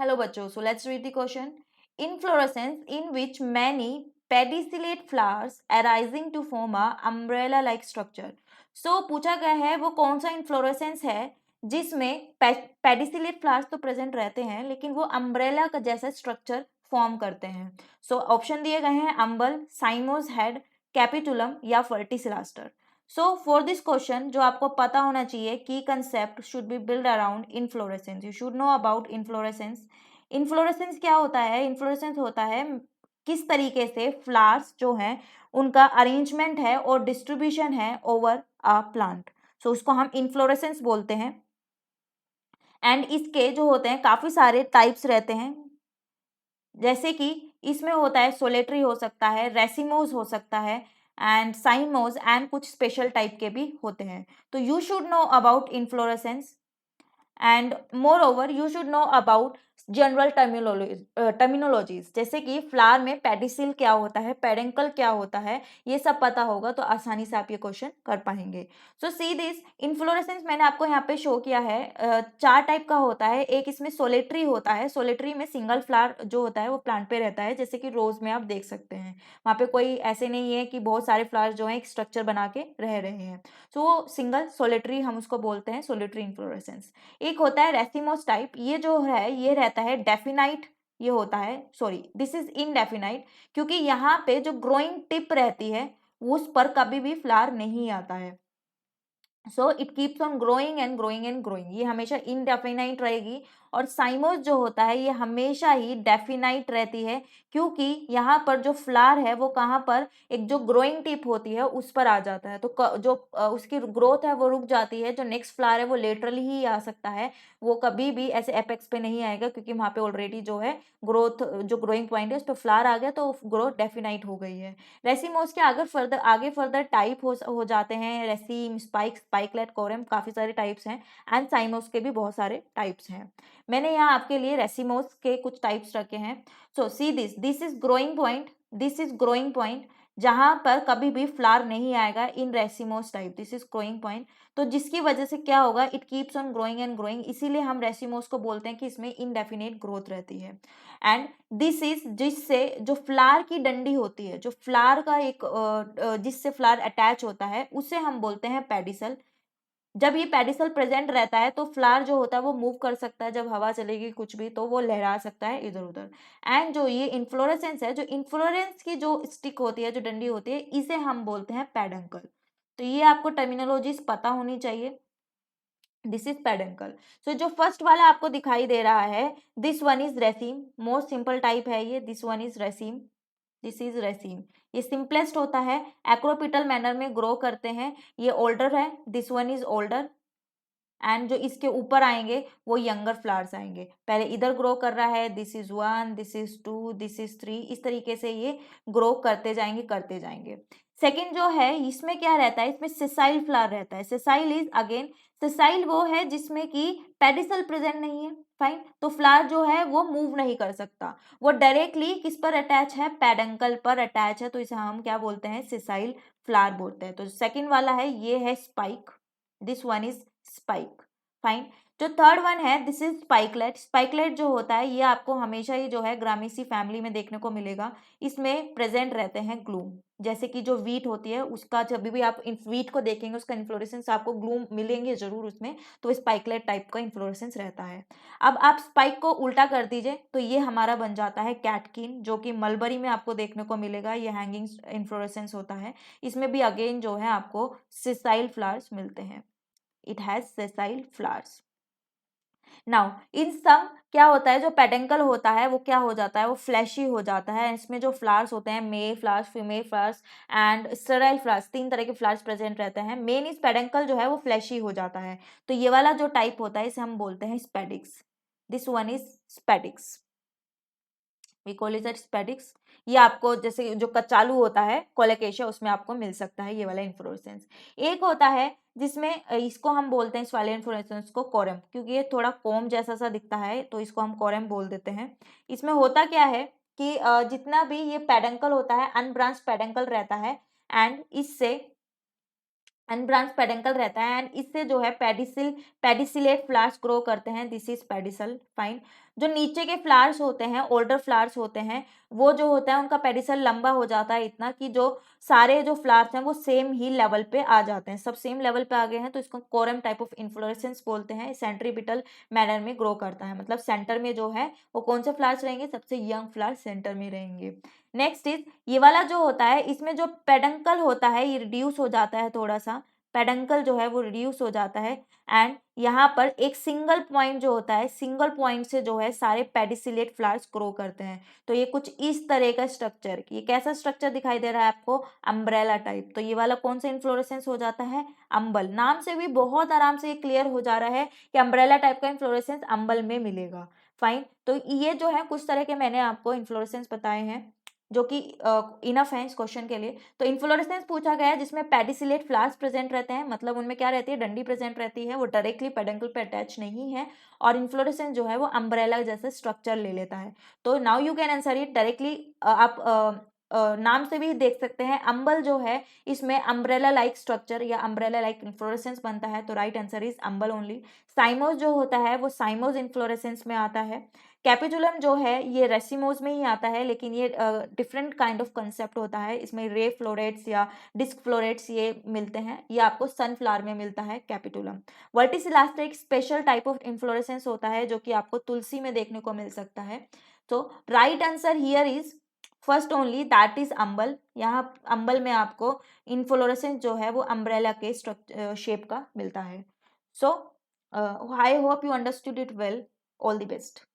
Hello बच्चों, so let's read the question. Inflorescence in which many pedicellate flowers arising to form a umbrella-like structure. So पूछा गया है वो कौन सा इन्फ्लोरेसेंस है जिसमें पेडिसिलेट फ्लावर्स तो प्रेजेंट रहते हैं लेकिन वो अम्ब्रेला का जैसा स्ट्रक्चर फॉर्म करते हैं. सो ऑप्शन दिए गए हैं अम्बल, साइमोस हेड, कैपिटुलम या फर्टिसिलास्टर. सो फॉर दिस क्वेश्चन जो आपको पता होना चाहिए की concept should be build around inflorescence. You should know about inflorescence. Inflorescence क्या होता है? इन्फ्लोरेसेंस होता है किस तरीके से फ्लावर्स जो हैं उनका अरेंजमेंट है और डिस्ट्रीब्यूशन है ओवर अ प्लांट. सो उसको हम इन्फ्लोरेसेंस बोलते हैं. एंड इसके जो होते हैं काफ़ी सारे टाइप्स रहते हैं, जैसे कि इसमें होता है सोलेटरी हो सकता है, रेसिमोस हो सकता है एंड साइमोस एंड कुछ स्पेशल टाइप के भी होते हैं. तो you should know about inflorescence and more over you should know about general terminologies, जैसे कि फ्लावर में पेडिसिल क्या होता है, पेडेंकल क्या होता है, ये सब पता होगा तो आसानी से आप ये क्वेश्चन कर पाएंगे. सो सी दिस इन्फ्लोरेसेंस मैंने आपको यहाँ पे शो किया है. 4 टाइप का होता है. एक इसमें सोलेटरी होता है. सोलेटरी में सिंगल फ्लावर जो होता है वो प्लांट पे रहता है, जैसे कि रोज में आप देख सकते हैं. वहाँ पे कोई ऐसे नहीं है कि बहुत सारे फ्लावर जो है एक स्ट्रक्चर बना के रह रहे हैं. सो सिंगल सोलेटरी हम उसको बोलते हैं, सोलेटरी इन्फ्लोरेसेंस. एक होता है रेसिमोस टाइप. ये जो है ये रहता है डेफिनाइट. ये होता है, सॉरी दिस इज इनडेफिनाइट, क्योंकि यहाँ पे जो ग्रोइंग टिप रहती है उस पर कभी भी फ्लावर नहीं आता है. So it keeps on growing and growing and growing. ये हमेशा इनडेफिनाइट रहेगी. और साइमोस जो होता है ये हमेशा ही डेफिनाइट रहती है, क्योंकि यहाँ पर जो फ्लावर है वो कहाँ पर एक जो ग्रोइंग टिप होती है उस पर आ जाता है. तो जो उसकी ग्रोथ है वो रुक जाती है. जो नेक्स्ट फ्लावर है वो लेटरली ही आ सकता है, वो कभी भी ऐसे एपेक्स पे नहीं आएगा, क्योंकि वहाँ पे ऑलरेडी जो है ग्रोथ जो ग्रोइंग पॉइंट है उस पर फ्लावर आ गया तो ग्रोथ डेफिनाइट हो गई है. रेसिमोस के आगे फर्दर टाइप हो जाते हैं. रेसिम, स्पाइक, स्पाइकलेट, कोरम, काफ़ी सारे टाइप्स हैं. एंड साइमोस के भी बहुत सारे टाइप्स हैं. मैंने यहाँ आपके लिए रेसिमोस के कुछ टाइप्स रखे हैं. So see this is growing point. This is growing point जहां पर कभी भी फ्लावर नहीं आएगा in racemose type. This is growing point. तो जिसकी वजह से क्या होगा, it keeps on growing and growing, इसीलिए हम रेसिमोस को बोलते हैं कि इसमें इनडेफिनेट ग्रोथ रहती है. एंड दिस इज जिससे जो फ्लावर की डंडी होती है, जो फ्लावर का एक जिससे फ्लावर अटैच होता है उसे हम बोलते हैं पेडिसल. जब ये पेडिसल प्रेजेंट रहता है तो फ्लावर जो होता है वो मूव कर सकता है. जब हवा चलेगी कुछ भी तो वो लहरा सकता है इधर उधर. एंड जो ये इन्फ्लोरेसेंस है, जो इन्फ्लोरेंस की जो स्टिक होती है, जो डंडी होती है, इसे हम बोलते हैं पेडंकल. तो ये आपको टर्मिनोलॉजीज पता होनी चाहिए. This is peduncle. सो जो फर्स्ट वाला आपको दिखाई दे रहा है, this one is रेसिम. Most simple type है ये. This one is रेसिम. This is रेसिम. ये सिंपलेस्ट होता है, एक्रोपिटल मैनर में ग्रो करते हैं. ये ओल्डर है. This one is older. And जो इसके ऊपर आएंगे वो यंगर फ्लावर्स आएंगे. पहले इधर ग्रो कर रहा है. This is 1, this is 2, this is 3. इस तरीके से ये ग्रो करते जाएंगे करते जाएंगे. सेकेंड जो है इसमें क्या रहता है, इसमें सेसाइल फ्लावर रहता है. सेसाइल इज अगेन, सेसाइल वो है जिसमें कि पेडिसल प्रेजेंट नहीं है. फाइन. तो फ्लावर जो है वो मूव नहीं कर सकता, वो डायरेक्टली किस पर अटैच है, पेडंकल पर अटैच है. तो इसे हम क्या बोलते हैं, सेसाइल फ्लावर बोलते हैं. तो सेकेंड वाला है ये है spike. This one is spike. Fine. जो थर्ड वन है दिस इज स्पाइकलेट. स्पाइकलेट जो होता है ये आपको हमेशा ही जो है ग्रामीसी फैमिली में देखने को मिलेगा. इसमें प्रेजेंट रहते हैं ग्लूम. जैसे कि जो वीट होती है उसका जब भी आप वीट को देखेंगे उसका इन्फ्लोरेसेंस आपको ग्लूम मिलेंगे जरूर उसमें. तो स्पाइकलेट टाइप का इन्फ्लोरेसेंस रहता है. अब आप स्पाइक को उल्टा कर दीजिए तो ये हमारा बन जाता है कैटकिन, जो कि मलबरी में आपको देखने को मिलेगा. ये हैंगिंग इन्फ्लोरेसेंस होता है. इसमें भी अगेन जो है आपको सिसाइल फ्लावर्स मिलते हैं. It has sessile flowers. Now in sum क्या होता है, जो पेडेंकल होता है वो क्या हो जाता है, वो फ्लैशी हो जाता है. इसमें जो फ्लावर्स होते हैं, male flowers, female flowers and sterile flowers, 3 तरह के फ्लावर्स प्रेजेंट रहते हैं. मेन इस पेडेंकल जो है वो फ्लैशी हो जाता है. तो ये वाला जो टाइप होता है इसे हम बोलते हैं spadix. This one is spadix. We call it spadix. ये आपको जैसे जो कचालू होता है कोलोकेशिया उसमें आपको मिल सकता है ये वाला इन्फ्लोरेसेंस. एक होता है जिसमें इसको हम बोलते हैं, इस वाले इन्फ्लोरेसेंस को कोरम, क्योंकि ये थोड़ा कोम जैसा सा दिखता है तो इसको हम कोरम बोल देते हैं. इसमें होता क्या है कि जितना भी ये पेडंकल होता है अनब्रांच पेडंकल रहता है. एंड इससे अनब्रांच पेडंकल रहता है एंड इससे जो है पेडिसिलेट फ्लावर्स ग्रो करते हैं. This is pedicel. फाइन. जो नीचे के फ्लावर्स होते हैं, ओल्डर फ्लावर्स होते हैं, वो जो होता है उनका पेडिसल लंबा हो जाता है इतना कि जो सारे जो फ्लावर्स हैं वो सेम ही लेवल पे आ जाते हैं, सब सेम लेवल पे आ गए हैं तो इसको कोरम टाइप ऑफ इन्फ्लोरेसेंस बोलते हैं। सेंट्रीपिटल मैनर में ग्रो करता है, मतलब सेंटर में जो है वो कौन से फ्लावर्स रहेंगे, सबसे यंग फ्लावर सेंटर में रहेंगे। नेक्स्ट इज ये वाला जो होता है, इसमें जो पेडंकल होता है ये रिड्यूस हो जाता है, थोड़ा सा पेडंकल जो है वो रिड्यूस हो जाता है। एंड यहाँ पर एक सिंगल पॉइंट जो होता है, सिंगल पॉइंट से जो है सारे पेडिसिलेट फ्लावर्स ग्रो करते हैं। तो ये कुछ इस तरह का स्ट्रक्चर, ये कैसा स्ट्रक्चर दिखाई दे रहा है आपको, अम्ब्रेला टाइप। तो ये वाला कौन सा इन्फ्लोरेसेंस हो जाता है, अम्बल। नाम से भी बहुत आराम से ये क्लियर हो जा रहा है कि अम्ब्रेला टाइप का इन्फ्लोरेसेंस अम्बल में मिलेगा। फाइन, तो ये जो है कुछ तरह के मैंने आपको इन्फ्लोरेसेंस बताए हैं जो कि इनफ है इस क्वेश्चन के लिए। तो इन्फ्लोरेसेंस पूछा गया है जिसमें पेडिसिलेट फ्लावर्स प्रेजेंट रहते हैं, मतलब उनमें क्या रहती है, डंडी प्रेजेंट रहती है, वो डायरेक्टली पेडंकल पे अटैच नहीं है, और इन्फ्लोरेसेंस जो है वो अम्ब्रेला जैसा स्ट्रक्चर ले लेता है। तो now you can answer it directly. आप नाम से भी देख सकते हैं, अम्बल जो है इसमें अम्ब्रेला लाइक स्ट्रक्चर या अम्ब्रेला लाइक इन्फ्लोरेसेंस बनता है, तो राइट आंसर इज अम्बल ओनली। साइमोस जो होता है वो साइमोस इन्फ्लोरेसेंस में आता है। कैपिटुलम जो है ये रेसिमोस में ही आता है, लेकिन ये डिफरेंट काइंड ऑफ कंसेप्ट होता है, इसमें रे फ्लोरेट्स या डिस्क फ्लोरेट्स ये मिलते हैं, ये आपको सनफ्लावर में मिलता है कैपिटुलम। वर्टिसिलास्टा एक स्पेशल टाइप ऑफ इन्फ्लोरेसेंस होता है जो कि आपको तुलसी में देखने को मिल सकता है। तो right answer here is first only, that is अम्बल। यहाँ अम्बल में आपको इन्फ्लोरेसेंस जो है वो अम्ब्रेला के शेप का मिलता है। So I hope you understood it well. All the best.